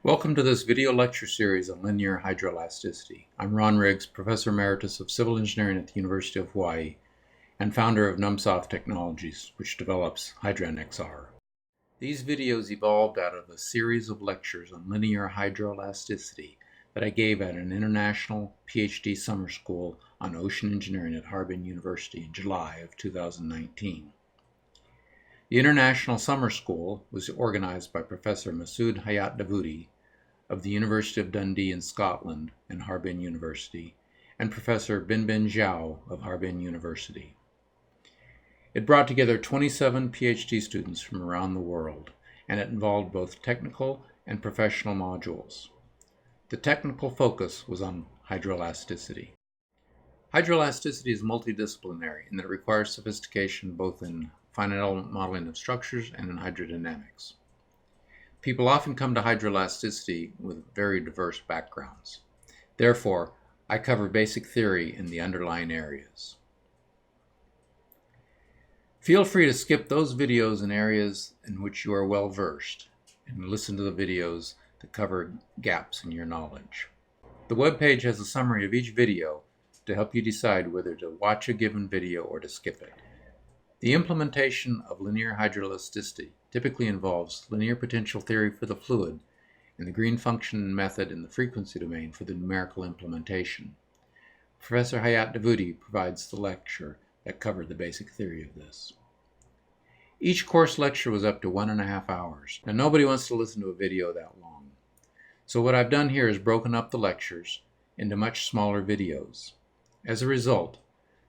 Welcome to this video lecture series on linear hydroelasticity. I'm Ron Riggs, Professor Emeritus of Civil Engineering at the University of Hawaii and founder of NumSoft Technologies, which develops HydroNXR. These videos evolved out of a series of lectures on linear hydroelasticity that I gave at an international PhD summer school on ocean engineering at Harbin University in July of 2019. The International Summer School was organized by Professor Masood Hayat Dawoodi of the University of Dundee in Scotland and Harbin University, and Professor Binbin Zhao of Harbin University. It brought together 27 PhD students from around the world, and it involved both technical and professional modules. The technical focus was on hydroelasticity. Hydroelasticity is multidisciplinary in that it requires sophistication both in finite element modeling of structures and in hydrodynamics. People often come to hydroelasticity with very diverse backgrounds. Therefore, I cover basic theory in the underlying areas. Feel free to skip those videos in areas in which you are well versed and listen to the videos that cover gaps in your knowledge. The webpage has a summary of each video to help you decide whether to watch a given video or to skip it. The implementation of linear hydroelasticity typically involves linear potential theory for the fluid and the green function method in the frequency domain for the numerical implementation. Professor Hayat Dawoodi provides the lecture that covered the basic theory of this. Each course lecture was up to 1.5 hours. Now nobody wants to listen to a video that long. So what I've done here is broken up the lectures into much smaller videos. As a result,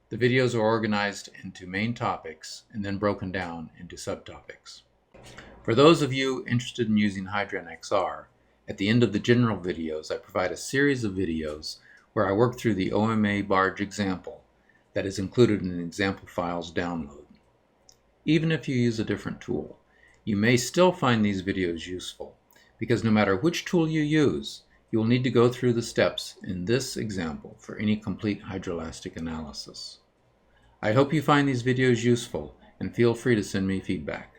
the videos are organized into main topics and then broken down into subtopics. For those of you interested in using HydroNXR, at the end of the general videos, I provide a series of videos where I work through the OMA barge example that is included in the example files download. Even if you use a different tool, you may still find these videos useful because no matter which tool you use, you will need to go through the steps in this example for any complete hydroelastic analysis. I hope you find these videos useful and feel free to send me feedback.